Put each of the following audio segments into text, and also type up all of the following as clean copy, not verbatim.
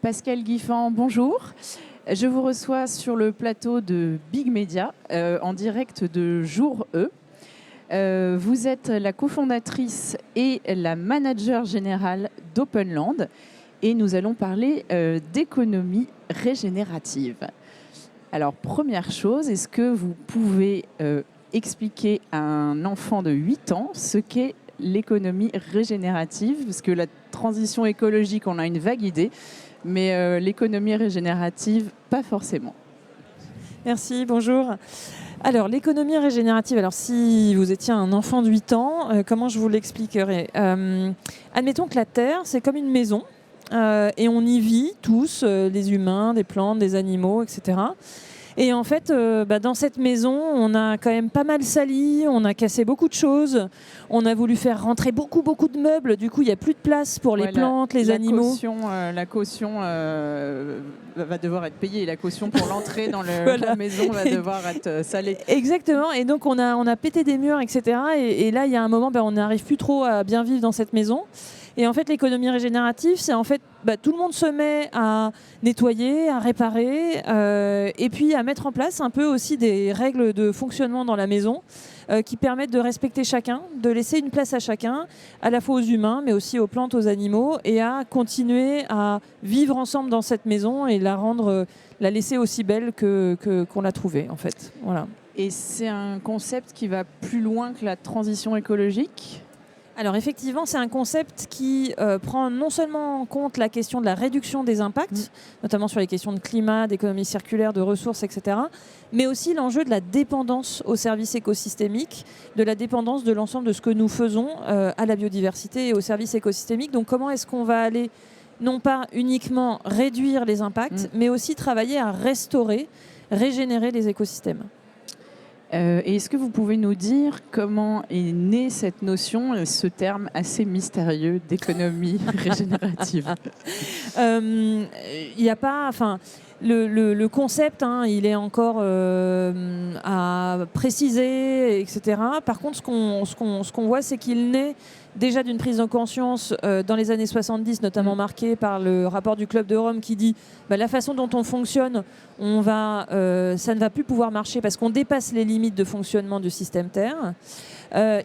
Pascal Guiffan, bonjour. Je vous reçois sur le plateau de Big Media, en direct de Jour E. Vous êtes la cofondatrice et la manager générale d'Openland et nous allons parler d'économie régénérative. Alors, première chose, est-ce que vous pouvez expliquer à un enfant de 8 ans ce qu'est l'économie régénérative? Parce que la transition écologique, on a une vague idée, mais l'économie régénérative, pas forcément. Merci, bonjour. Alors, l'économie régénérative, alors si vous étiez un enfant de 8 ans, comment je vous l'expliquerais? Admettons que la Terre, c'est comme une maison, et on y vit tous, les humains, des plantes, des animaux, etc. Et en fait, dans cette maison, on a quand même pas mal sali, on a cassé beaucoup de choses, on a voulu faire rentrer beaucoup de meubles, du coup il n'y a plus de place pour les plantes, les animaux. La caution va devoir être payée, la caution pour l'entrée dans la maison va devoir être salée. Exactement, et donc on a pété des murs, etc. Et là il y a un moment, on n'arrive plus trop à bien vivre dans cette maison. Et en fait, l'économie régénérative, c'est en fait tout le monde se met à nettoyer, à réparer, et puis à mettre en place un peu aussi des règles de fonctionnement dans la maison qui permettent de respecter chacun, de laisser une place à chacun, à la fois aux humains, mais aussi aux plantes, aux animaux, et à continuer à vivre ensemble dans cette maison et la laisser aussi belle qu'on l'a trouvée, en fait. Voilà. Et c'est un concept qui va plus loin que la transition écologique ? Alors effectivement, c'est un concept qui prend non seulement en compte la question de la réduction des impacts, notamment sur les questions de climat, d'économie circulaire, de ressources, etc., mais aussi l'enjeu de la dépendance aux services écosystémiques, de la dépendance de l'ensemble de ce que nous faisons à la biodiversité et aux services écosystémiques. Donc comment est-ce qu'on va aller non pas uniquement réduire les impacts, mais aussi travailler à restaurer, régénérer les écosystèmes. Et est-ce que vous pouvez nous dire comment est née cette notion, ce terme assez mystérieux d'économie régénérative? Il n'y a pas... Le concept, il est encore à préciser, etc. Par contre, ce qu'on voit, c'est qu'il naît déjà d'une prise de conscience dans les années 70, notamment marquée par le rapport du Club de Rome qui dit la façon dont on fonctionne, ça ne va plus pouvoir marcher parce qu'on dépasse les limites de fonctionnement du système Terre.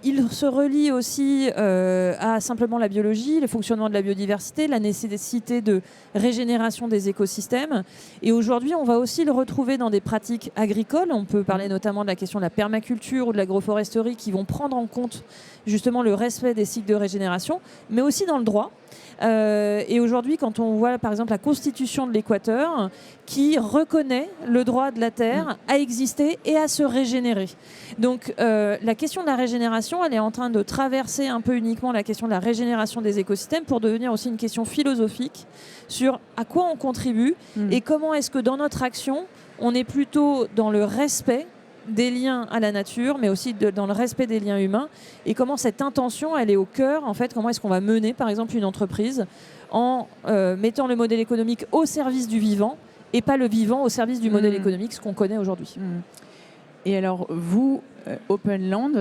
Il se relie aussi à simplement la biologie, le fonctionnement de la biodiversité, la nécessité de régénération des écosystèmes. Et aujourd'hui, on va aussi le retrouver dans des pratiques agricoles. On peut parler notamment de la question de la permaculture ou de l'agroforesterie qui vont prendre en compte justement le respect des cycles de régénération, mais aussi dans le droit. Et aujourd'hui, quand on voit par exemple la Constitution de l'Équateur qui reconnaît le droit de la Terre à exister et à se régénérer. Donc la question de la régénération, elle est en train de traverser un peu uniquement la question de la régénération des écosystèmes pour devenir aussi une question philosophique sur à quoi on contribue et comment est-ce que dans notre action, on est plutôt dans le respect des liens à la nature, mais aussi dans le respect des liens humains, et comment cette intention, elle est au cœur, en fait, comment est-ce qu'on va mener, par exemple, une entreprise en mettant le modèle économique au service du vivant, et pas le vivant au service du modèle économique, ce qu'on connaît aujourd'hui. Et alors, vous, Openland,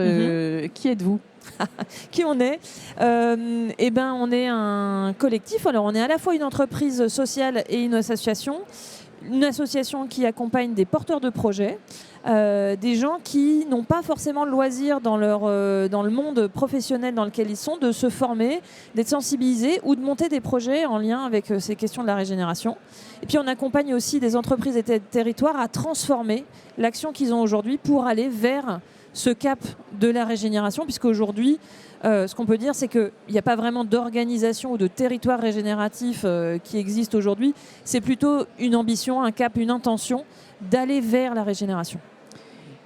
qui êtes-vous? Qui on est? On est un collectif. Alors, on est à la fois une entreprise sociale et une association qui accompagne des porteurs de projets, des gens qui n'ont pas forcément le loisir dans le monde professionnel dans lequel ils sont de se former, d'être sensibilisés ou de monter des projets en lien avec ces questions de la régénération. Et puis on accompagne aussi des entreprises et des territoires à transformer l'action qu'ils ont aujourd'hui pour aller vers ce cap de la régénération, puisque aujourd'hui, ce qu'on peut dire, c'est qu'il n'y a pas vraiment d'organisation ou de territoire régénératif qui existe aujourd'hui. C'est plutôt une ambition, un cap, une intention d'aller vers la régénération.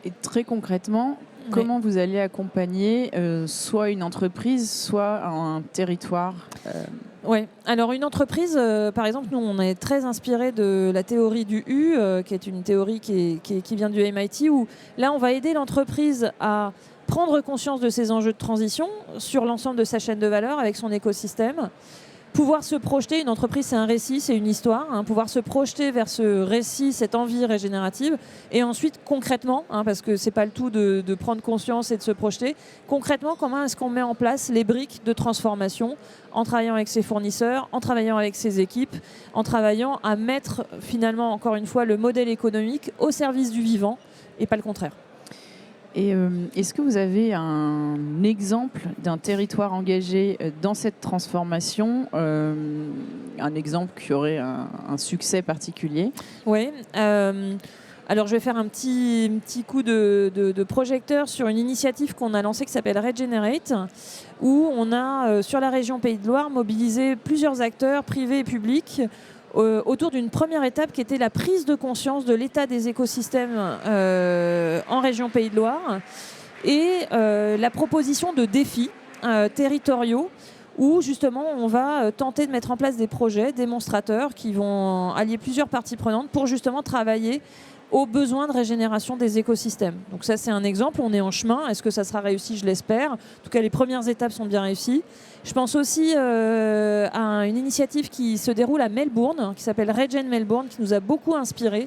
Et très concrètement, comment vous allez accompagner soit une entreprise, soit un territoire Oui, alors une entreprise, par exemple, nous on est très inspiré de la théorie du U, qui est une théorie qui vient du MIT, où là on va aider l'entreprise à prendre conscience de ses enjeux de transition sur l'ensemble de sa chaîne de valeur avec son écosystème, pouvoir se projeter, une entreprise c'est un récit, c'est une histoire, hein, pouvoir se projeter vers ce récit, cette envie régénérative, et ensuite concrètement, hein, parce que c'est pas le tout de prendre conscience et de se projeter, concrètement comment est-ce qu'on met en place les briques de transformation en travaillant avec ses fournisseurs, en travaillant avec ses équipes, en travaillant à mettre finalement encore une fois le modèle économique au service du vivant et pas le contraire. Et est-ce que vous avez un exemple d'un territoire engagé dans cette transformation, un exemple qui aurait un succès particulier? Oui. Alors je vais faire un petit coup de projecteur sur une initiative qu'on a lancée qui s'appelle Regenerate, où on a sur la région Pays de Loire mobilisé plusieurs acteurs privés et publics autour d'une première étape qui était la prise de conscience de l'état des écosystèmes en région Pays de Loire et la proposition de défis territoriaux où justement on va tenter de mettre en place des projets démonstrateurs qui vont allier plusieurs parties prenantes pour justement travailler aux besoins de régénération des écosystèmes. Donc ça c'est un exemple, on est en chemin, est-ce que ça sera réussi? Je l'espère. En tout cas les premières étapes sont bien réussies. Je pense aussi à une initiative qui se déroule à Melbourne, qui s'appelle Regen Melbourne, qui nous a beaucoup inspirés,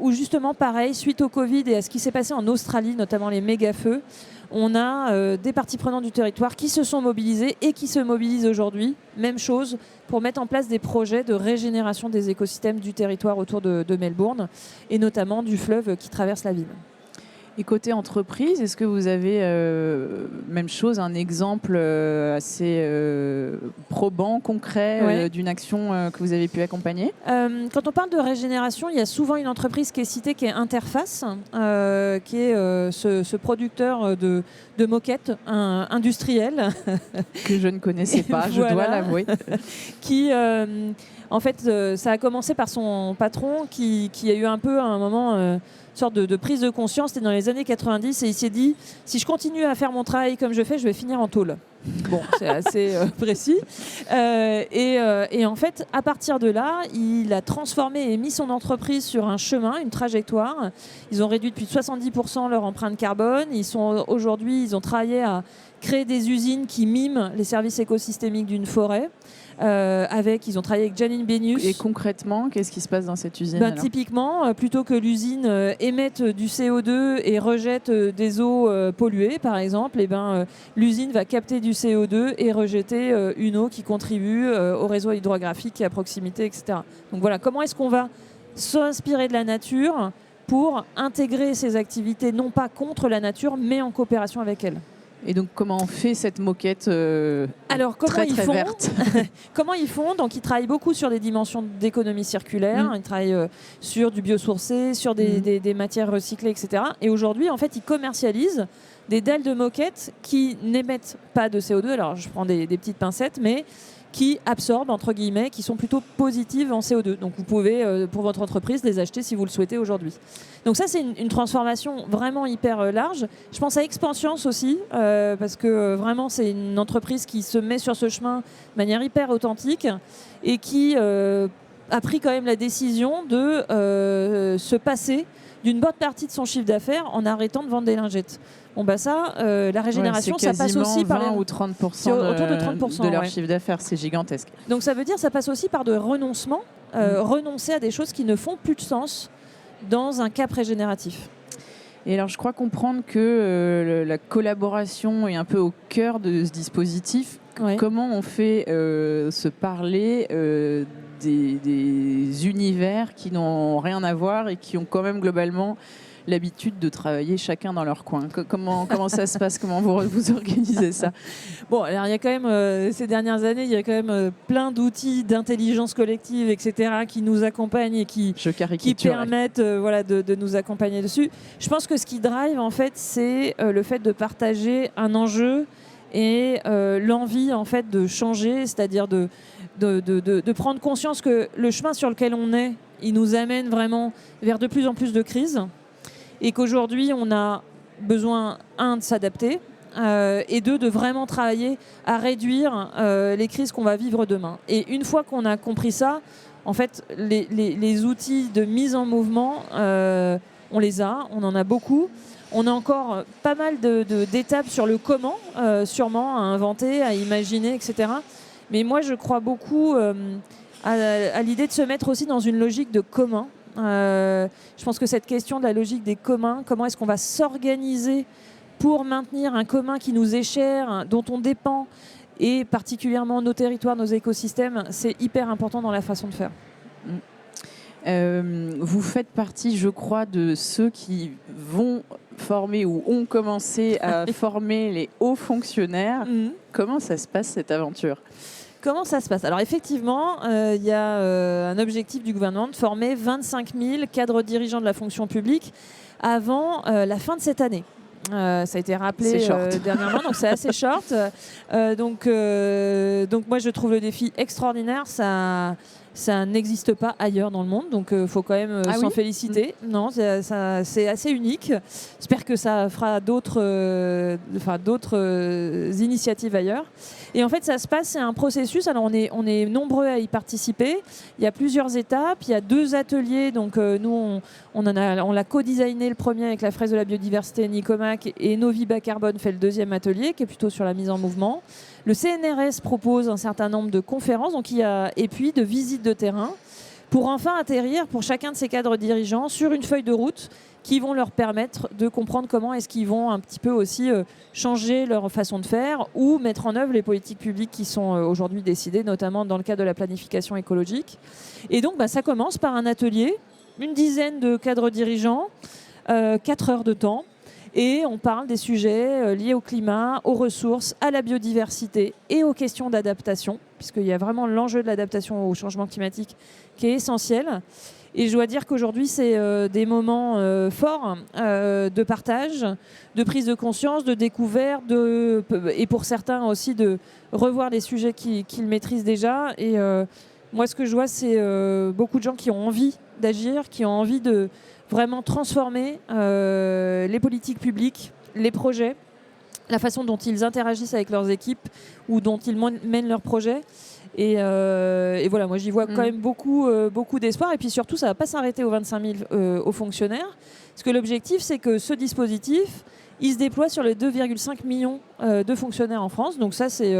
où justement pareil, suite au Covid et à ce qui s'est passé en Australie, notamment les méga-feux, on a des parties prenantes du territoire qui se sont mobilisées et qui se mobilisent aujourd'hui, même chose, pour mettre en place des projets de régénération des écosystèmes du territoire autour de Melbourne, et notamment du fleuve qui traverse la ville. Et côté entreprise, est-ce que vous avez, même chose, un exemple assez probant, concret d'une action que vous avez pu accompagner? Quand on parle de régénération, il y a souvent une entreprise qui est citée, qui est Interface, qui est ce producteur de moquettes industrielles. Que je ne connaissais pas, je dois l'avouer. Qui... en fait, ça a commencé par son patron qui a eu un peu à un moment sorte de prise de conscience. C'était dans les années 90 et il s'est dit, si je continue à faire mon travail comme je fais, je vais finir en tôle. Bon, c'est assez précis. Et en fait, à partir de là, il a transformé et mis son entreprise sur un chemin, une trajectoire. Ils ont réduit depuis 70% leur empreinte carbone. Aujourd'hui, ils ont travaillé à créer des usines qui miment les services écosystémiques d'une forêt. Ils ont travaillé avec Janine Benyus. Et concrètement, qu'est-ce qui se passe dans cette usine? Typiquement, plutôt que l'usine émette du CO2 et rejette des eaux polluées, par exemple, l'usine va capter du CO2 et rejeter une eau qui contribue au réseau hydrographique qui est à proximité, etc. Donc voilà, comment est-ce qu'on va s'inspirer de la nature pour intégrer ces activités, non pas contre la nature, mais en coopération avec elle? Et donc, comment on fait cette moquette très verte? Comment ils font? Donc, ils travaillent beaucoup sur des dimensions d'économie circulaire. Ils travaillent sur du biosourcé, sur des matières recyclées, etc. Et aujourd'hui, en fait, ils commercialisent des dalles de moquette qui n'émettent pas de CO2. Alors, je prends des petites pincettes, mais qui absorbent, entre guillemets, qui sont plutôt positives en CO2. Donc vous pouvez, pour votre entreprise, les acheter si vous le souhaitez aujourd'hui. Donc ça, c'est une transformation vraiment hyper large. Je pense à Expansiance aussi, parce que vraiment, c'est une entreprise qui se met sur ce chemin de manière hyper authentique et qui a pris quand même la décision de se passer d'une bonne partie de son chiffre d'affaires en arrêtant de vendre des lingettes. Bon la régénération, ça passe aussi par 20 ou 30% autour de 30% de leur chiffre d'affaires, c'est gigantesque. Donc ça veut dire que ça passe aussi par de renoncement, renoncer à des choses qui ne font plus de sens dans un cap régénératif. Et alors je crois comprendre que la collaboration est un peu au cœur de ce dispositif. Oui. Comment on fait se parler des univers qui n'ont rien à voir et qui ont quand même globalement l'habitude de travailler chacun dans leur coin? Comment ça se passe? Comment vous organisez ça? Bon, alors il y a quand même, ces dernières années, il y a quand même plein d'outils d'intelligence collective, etc., qui nous accompagnent et qui permettent de nous accompagner dessus. Je pense que ce qui drive, en fait, c'est le fait de partager un enjeu et l'envie, en fait, de changer, c'est-à-dire de prendre conscience que le chemin sur lequel on est, il nous amène vraiment vers de plus en plus de crises. Et qu'aujourd'hui, on a besoin, de s'adapter, et de vraiment travailler à réduire les crises qu'on va vivre demain. Et une fois qu'on a compris ça, en fait, les outils de mise en mouvement, on les a, on en a beaucoup. On a encore pas mal d'étapes sur le comment, sûrement, à inventer, à imaginer, etc. Mais moi, je crois beaucoup à l'idée de se mettre aussi dans une logique de commun. Je pense que cette question de la logique des communs, comment est-ce qu'on va s'organiser pour maintenir un commun qui nous est cher, dont on dépend, et particulièrement nos territoires, nos écosystèmes, c'est hyper important dans la façon de faire. Vous faites partie, je crois, de ceux qui vont former ou ont commencé à former les hauts fonctionnaires. Comment ça se passe, cette aventure ? Comment ça se passe ? Alors effectivement, il y a un objectif du gouvernement de former 25 000 cadres dirigeants de la fonction publique avant la fin de cette année. Ça a été rappelé dernièrement, donc c'est assez short. Donc moi, je trouve le défi extraordinaire. Ça n'existe pas ailleurs dans le monde, donc il faut quand même s'en féliciter. Non, c'est assez unique. J'espère que ça fera d'autres initiatives ailleurs. Et en fait, ça se passe, c'est un processus. Alors, on est nombreux à y participer. Il y a plusieurs étapes. Il y a 2 ateliers. Donc, nous, on l'a co-designé le premier avec la fraise de la biodiversité Nicomac, et Novi Bas Carbone fait le 2e atelier, qui est plutôt sur la mise en mouvement. Le CNRS propose un certain nombre de conférences, et puis de visites de terrain, pour enfin atterrir pour chacun de ces cadres dirigeants sur une feuille de route qui vont leur permettre de comprendre comment est-ce qu'ils vont un petit peu aussi changer leur façon de faire ou mettre en œuvre les politiques publiques qui sont aujourd'hui décidées, notamment dans le cadre de la planification écologique. Et donc, ça commence par un atelier, une dizaine de cadres dirigeants, 4 heures de temps, et on parle des sujets liés au climat, aux ressources, à la biodiversité et aux questions d'adaptation, puisqu'il y a vraiment l'enjeu de l'adaptation au changement climatique qui est essentiel. Et je dois dire qu'aujourd'hui, c'est des moments forts de partage, de prise de conscience, de découverte, et pour certains aussi de revoir les sujets qu'ils maîtrisent déjà. Et moi, ce que je vois, c'est beaucoup de gens qui ont envie d'agir, qui ont envie de vraiment transformer les politiques publiques, les projets, la façon dont ils interagissent avec leurs équipes ou dont ils mènent leurs projets. Et voilà, moi j'y vois quand même beaucoup d'espoir. Et puis surtout, ça ne va pas s'arrêter aux 25 000 hauts fonctionnaires. Parce que l'objectif, c'est que ce dispositif, il se déploie sur les 2,5 millions de fonctionnaires en France. Donc ça, c'est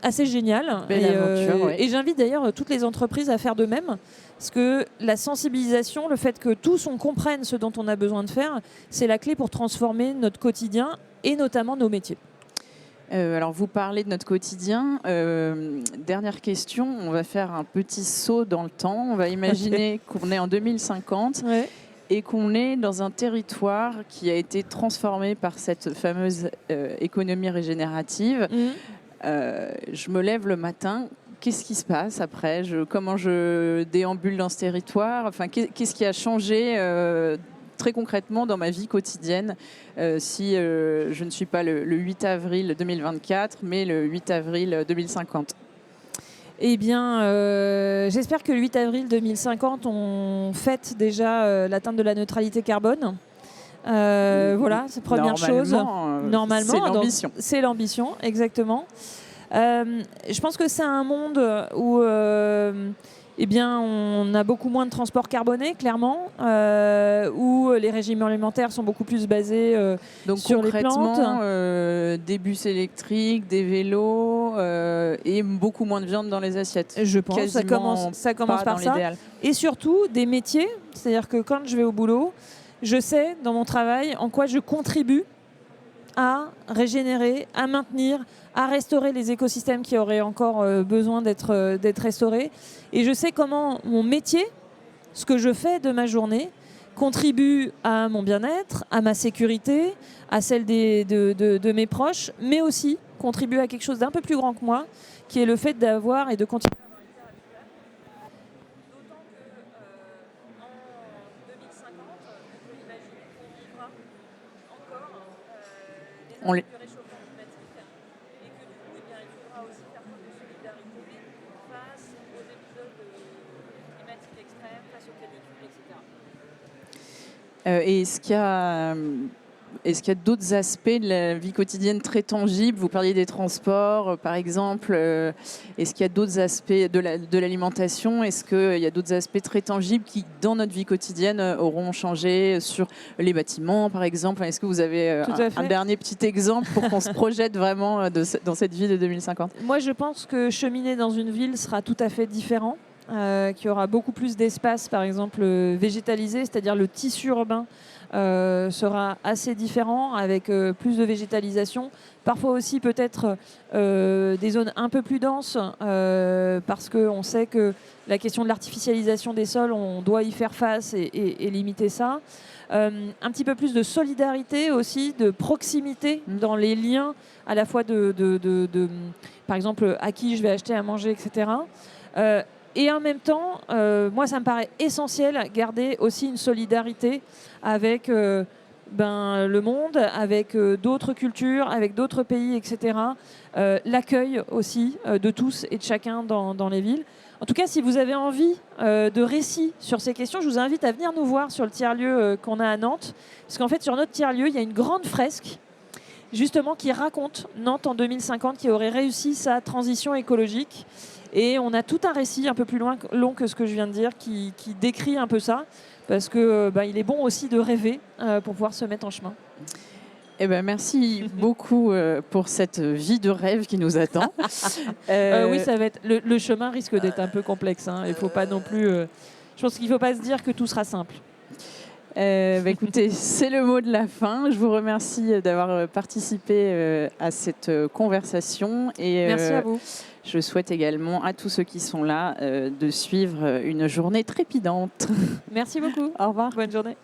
assez génial. Belle aventure, ouais. Et j'invite d'ailleurs toutes les entreprises à faire de même. Parce que la sensibilisation, le fait que tous on comprenne ce dont on a besoin de faire, c'est la clé pour transformer notre quotidien et notamment nos métiers. Alors, vous parlez de notre quotidien. Dernière question, on va faire un petit saut dans le temps. On va imaginer qu'on est en 2050 et qu'on est dans un territoire qui a été transformé par cette fameuse économie régénérative. Je me lève le matin. Qu'est-ce qui se passe après ? Comment je déambule dans ce territoire ? Enfin, qu'est-ce qui a changé très concrètement dans ma vie quotidienne si je ne suis pas le 8 avril 2024, mais le 8 avril 2050 ? Eh bien, j'espère que le 8 avril 2050, on fête déjà l'atteinte de la neutralité carbone. Voilà, c'est la première chose. Normalement, c'est l'ambition. C'est l'ambition, exactement. Je pense que c'est un monde où on a beaucoup moins de transports carbonés, clairement, où les régimes alimentaires sont beaucoup plus basés sur les plantes. Des bus électriques, des vélos et beaucoup moins de viande dans les assiettes. Je pense que ça commence par ça. Et surtout, des métiers. C'est-à-dire que quand je vais au boulot, je sais, dans mon travail, en quoi je contribue à régénérer, à maintenir, à restaurer les écosystèmes qui auraient encore besoin d'être restaurés. Et je sais comment mon métier, ce que je fais de ma journée, contribue à mon bien-être, à ma sécurité, à celle de mes proches, mais aussi contribue à quelque chose d'un peu plus grand que moi, qui est le fait d'avoir et de continuer. On les... Et ce qu'il y a est-ce qu'il y a d'autres aspects de la vie quotidienne très tangibles? Vous parliez des transports, par exemple. Est-ce qu'il y a d'autres aspects de l'alimentation? Est-ce qu'il y a d'autres aspects très tangibles qui, dans notre vie quotidienne, auront changé sur les bâtiments, par exemple? Est-ce que vous avez un dernier petit exemple pour qu'on se projette vraiment dans cette vie de 2050? Moi, je pense que cheminer dans une ville sera tout à fait différent. Qu'il y aura beaucoup plus d'espace, par exemple, végétalisé, c'est-à-dire le tissu urbain sera assez différent, avec plus de végétalisation. Parfois aussi peut-être des zones un peu plus denses, parce qu'on sait que la question de l'artificialisation des sols, on doit y faire face et limiter ça. Un petit peu plus de solidarité aussi, de proximité dans les liens, à la fois par exemple, à qui je vais acheter à manger, etc. Et en même temps, moi, ça me paraît essentiel garder aussi une solidarité avec le monde, avec d'autres cultures, avec d'autres pays, etc. L'accueil aussi de tous et de chacun dans les villes. En tout cas, si vous avez envie de récits sur ces questions, je vous invite à venir nous voir sur le tiers-lieu qu'on a à Nantes. Parce qu'en fait, sur notre tiers-lieu, il y a une grande fresque justement qui raconte Nantes en 2050, qui aurait réussi sa transition écologique. Et on a tout un récit un peu plus long que ce que je viens de dire qui décrit un peu ça, parce que il est bon aussi de rêver pour pouvoir se mettre en chemin. Eh ben, merci beaucoup pour cette vie de rêve qui nous attend. Oui, ça va être le chemin risque d'être un peu complexe. Il faut pas non plus. Je pense qu'il ne faut pas se dire que tout sera simple. Écoutez, c'est le mot de la fin. Je vous remercie d'avoir participé à cette conversation. Et, merci à vous. Je souhaite également à tous ceux qui sont là de suivre une journée trépidante. Merci beaucoup. Au revoir. Bonne journée.